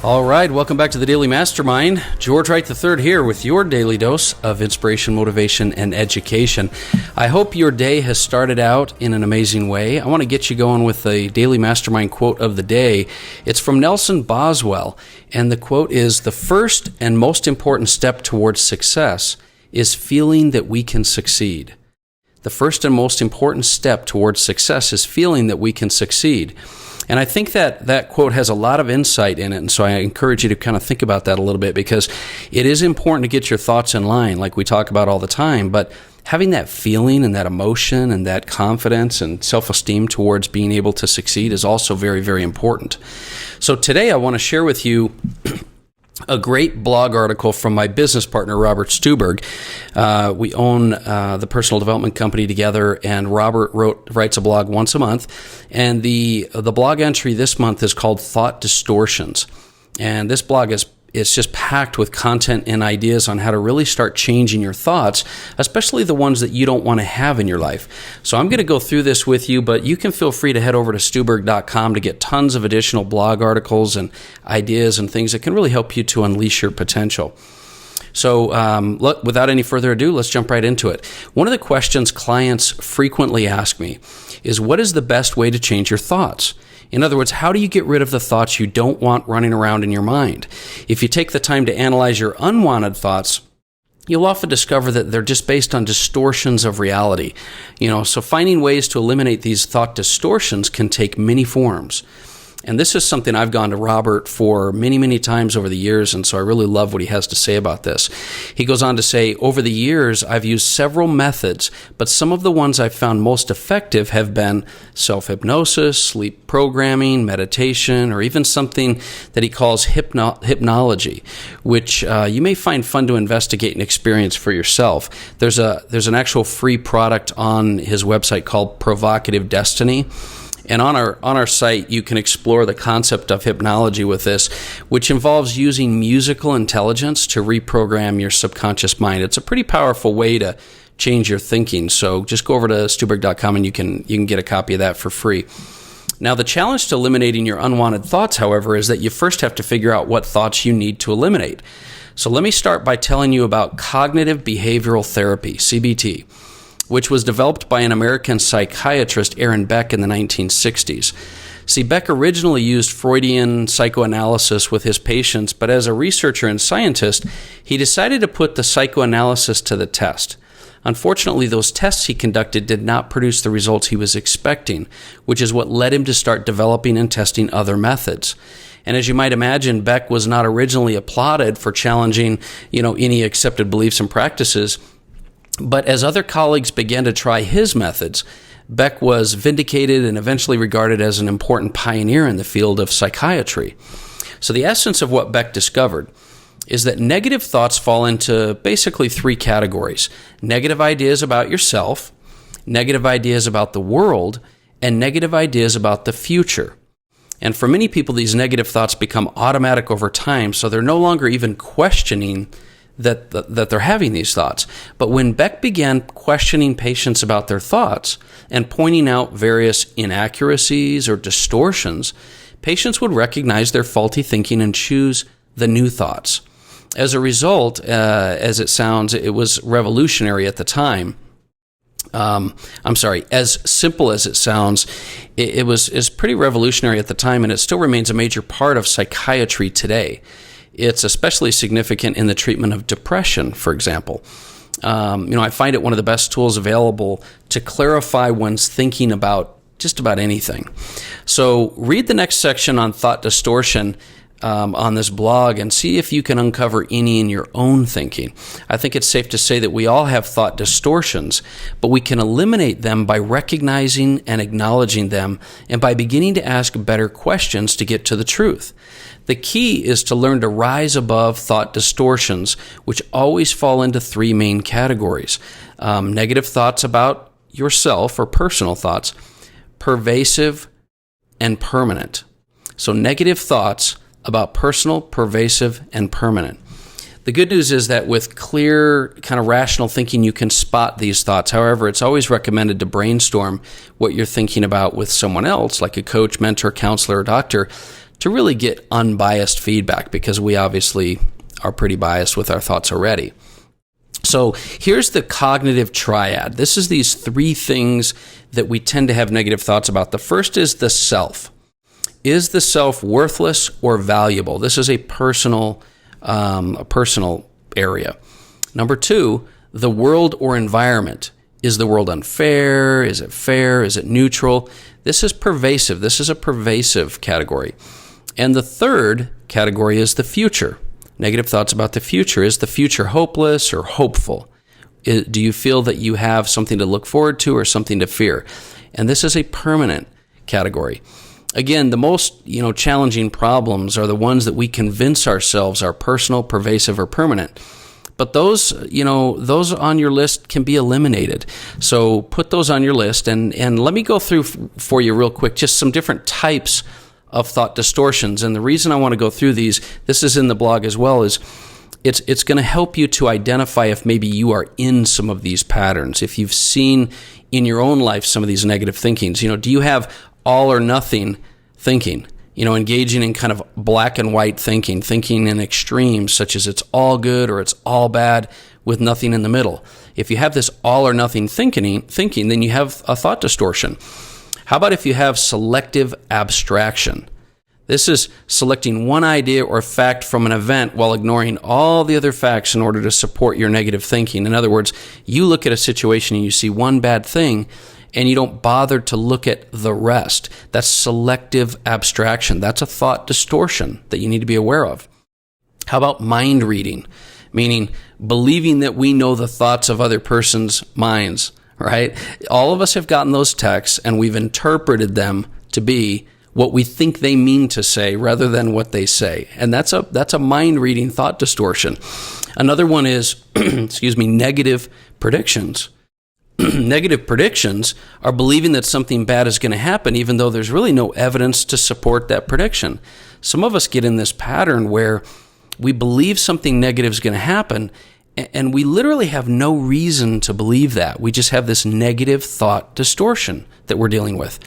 All right, welcome back to the Daily Mastermind. George Wright III here with your daily dose of inspiration, motivation, and education. I hope your day has started out in an amazing way. I want to get you going with the Daily Mastermind quote of the day. It's from Nelson Boswell, and the quote is, "The first and most important step towards success is feeling that we can succeed." The first and most important step towards success is feeling that we can succeed. And I think that quote has a lot of insight in it, and so I encourage you to kind of think about that a little bit, because it is important to get your thoughts in line, like we talk about all the time, but having that feeling and that emotion and that confidence and self-esteem towards being able to succeed is also very, very important. So today I want to share with you a great blog article from my business partner, Robert Stuberg. We own the personal development company together, and Robert writes a blog once a month. And the blog entry this month is called Thought Distortions. And this blog is just packed with content and ideas on how to really start changing your thoughts, especially the ones that you don't want to have in your life. So I'm going to go through this with you, but you can feel free to head over to Stuberg.com to get tons of additional blog articles and ideas and things that can really help you to unleash your potential. So look, without any further ado, let's jump right into it. One of the questions clients frequently ask me is, what is the best way to change your thoughts? In other words, how do you get rid of the thoughts you don't want running around in your mind? If you take the time to analyze your unwanted thoughts, you'll often discover that they're just based on distortions of reality. So finding ways to eliminate these thought distortions can take many forms. And this is something I've gone to Robert for many, many times over the years, and so I really love what he has to say about this. He goes on to say, over the years, I've used several methods, but some of the ones I've found most effective have been self-hypnosis, sleep programming, meditation, or even something that he calls hypnology, which you may find fun to investigate and experience for yourself. There's an actual free product on his website called Provocative Destiny. And on our site, you can explore the concept of hypnology with this, which involves using musical intelligence to reprogram your subconscious mind. It's a pretty powerful way to change your thinking. So just go over to Stuberg.com and you can get a copy of that for free. Now, the challenge to eliminating your unwanted thoughts, however, is that you first have to figure out what thoughts you need to eliminate. So let me start by telling you about cognitive behavioral therapy, CBT, which was developed by an American psychiatrist, Aaron Beck, in the 1960s. See, Beck originally used Freudian psychoanalysis with his patients, but as a researcher and scientist, he decided to put the psychoanalysis to the test. Unfortunately, those tests he conducted did not produce the results he was expecting, which is what led him to start developing and testing other methods. And as you might imagine, Beck was not originally applauded for challenging, any accepted beliefs and practices. But as other colleagues began to try his methods, Beck was vindicated and eventually regarded as an important pioneer in the field of psychiatry. So the essence of what Beck discovered is that negative thoughts fall into basically three categories: negative ideas about yourself, negative ideas about the world, and negative ideas about the future. And for many people, these negative thoughts become automatic over time, so they're no longer even questioning that they're having these thoughts. But when Beck began questioning patients about their thoughts and pointing out various inaccuracies or distortions, patients would recognize their faulty thinking and choose the new thoughts. As a result, as it sounds, it was revolutionary at the time. As simple as it sounds, it was pretty revolutionary at the time, and it still remains a major part of psychiatry today. It's especially significant in the treatment of depression, for example. I find it one of the best tools available to clarify one's thinking about just about anything. So read the next section on thought distortion on this blog and see if you can uncover any in your own thinking. I think it's safe to say that we all have thought distortions, but we can eliminate them by recognizing and acknowledging them and by beginning to ask better questions to get to the truth. The key is to learn to rise above thought distortions, which always fall into three main categories: negative thoughts about yourself or personal thoughts, pervasive, and permanent. So negative thoughts about personal, pervasive, and permanent. The good news is that with clear, kind of rational thinking, you can spot these thoughts. However, it's always recommended to brainstorm what you're thinking about with someone else, like a coach, mentor, counselor, or doctor, to really get unbiased feedback, because we obviously are pretty biased with our thoughts already. So here's the cognitive triad. This is these three things that we tend to have negative thoughts about. The first is the self. Is the self worthless or valuable? This is a personal area. Number two, the world or environment. Is the world unfair? Is it fair? Is it neutral? This is pervasive. This is a pervasive category. And the third category is the future. Negative thoughts about the future. Is the future hopeless or hopeful? Do you feel that you have something to look forward to or something to fear? And this is a permanent category. Again, the most challenging problems are the ones that we convince ourselves are personal, pervasive, or permanent. But those on your list can be eliminated. So put those on your list, and let me go through for you real quick just some different types of thought distortions. And the reason I want to go through these, this is in the blog as well, is it's going to help you to identify if maybe you are in some of these patterns. If you've seen in your own life some of these negative thinkings, do you have all or nothing thinking? Engaging in kind of black and white thinking in extremes, such as it's all good or it's all bad with nothing in the middle. If you have this all or nothing thinking, then you have a thought distortion. How about if you have selective abstraction? This is selecting one idea or fact from an event while ignoring all the other facts in order to support your negative thinking. In other words, you look at a situation and you see one bad thing, and you don't bother to look at the rest. That's selective abstraction. That's a thought distortion that you need to be aware of. How about mind reading? Meaning believing that we know the thoughts of other person's minds, right? All of us have gotten those texts, and we've interpreted them to be what we think they mean to say rather than what they say. And that's a mind reading thought distortion. Another one is, negative predictions. Negative predictions are believing that something bad is going to happen, even though there's really no evidence to support that prediction. Some of us get in this pattern where we believe something negative is going to happen, and we literally have no reason to believe that. We just have this negative thought distortion that we're dealing with.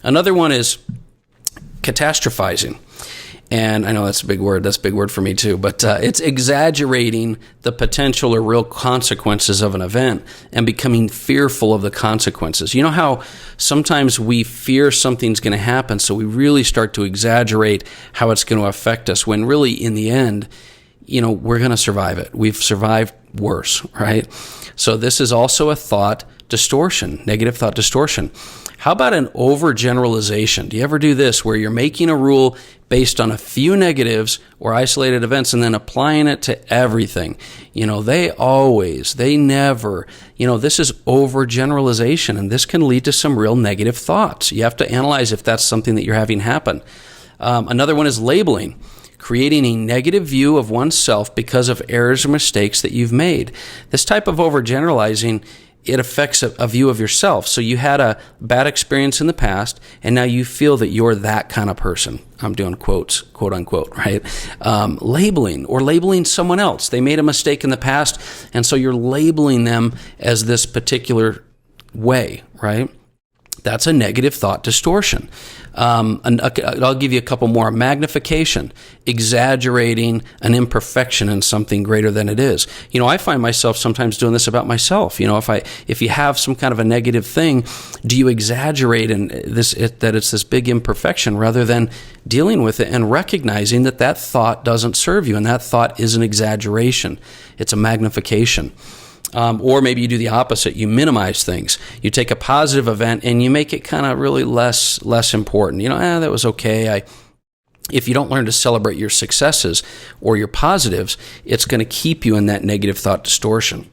Another one is catastrophizing. And I know that's a big word. That's a big word for me too. But it's exaggerating the potential or real consequences of an event and becoming fearful of the consequences. You know how sometimes we fear something's going to happen, so we really start to exaggerate how it's going to affect us, when really in the end, we're going to survive it. We've survived worse, right? So this is also a thought distortion, negative thought distortion. How about an overgeneralization? Do you ever do this where you're making a rule based on a few negatives or isolated events and then applying it to everything? They never, this is overgeneralization, and this can lead to some real negative thoughts. You have to analyze if that's something that you're having happen. Another one is labeling. Creating a negative view of oneself because of errors or mistakes that you've made. This type of overgeneralizing, it affects a view of yourself. So you had a bad experience in the past, and now you feel that you're that kind of person. I'm doing quotes, quote unquote, right? Labeling someone else. They made a mistake in the past, and so you're labeling them as this particular way, right? That's a negative thought distortion. I'll give you a couple more. Magnification, exaggerating an imperfection in something greater than it is. I find myself sometimes doing this about myself. If you have some kind of a negative thing, do you exaggerate that it's this big imperfection rather than dealing with it and recognizing that thought doesn't serve you, and that thought is an exaggeration. It's a magnification. Or maybe you do the opposite. You minimize things. You take a positive event and you make it kind of really less important. That was okay. If you don't learn to celebrate your successes or your positives, it's going to keep you in that negative thought distortion.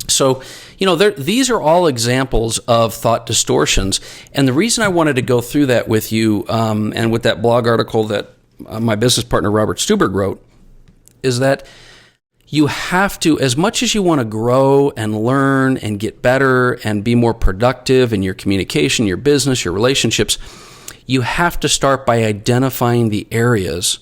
So, these are all examples of thought distortions. And the reason I wanted to go through that with you, and with that blog article that my business partner Robert Stuberg wrote, is that you have to, as much as you want to grow and learn and get better and be more productive in your communication, your business, your relationships, you have to start by identifying the areas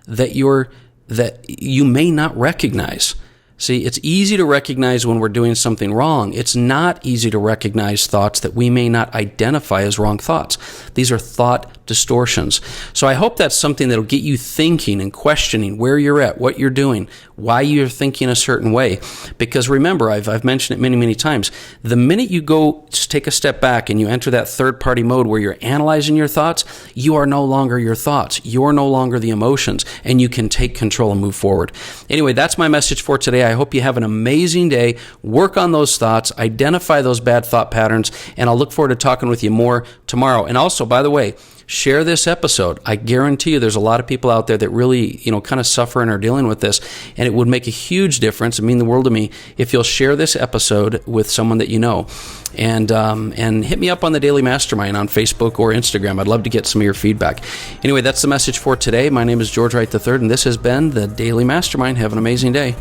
that you may not recognize. See, it's easy to recognize when we're doing something wrong. It's not easy to recognize thoughts that we may not identify as wrong thoughts. These are thought distortions. So I hope that's something that'll get you thinking and questioning where you're at, what you're doing, why you're thinking a certain way. Because remember, I've mentioned it many, many times, the minute you go take a step back and you enter that third-party mode where you're analyzing your thoughts, you are no longer your thoughts. You're no longer the emotions, and you can take control and move forward. Anyway, that's my message for today. I hope you have an amazing day. Work on those thoughts, identify those bad thought patterns, and I'll look forward to talking with you more tomorrow. And also, by the way, share this episode. I guarantee you there's a lot of people out there that really, kind of suffer and are dealing with this, and it would make a huge difference and mean the world to me if you'll share this episode with someone that you know. And hit me up on the Daily Mastermind on Facebook or Instagram. I'd love to get some of your feedback. Anyway, that's the message for today. My name is George Wright III, and this has been the Daily Mastermind. Have an amazing day.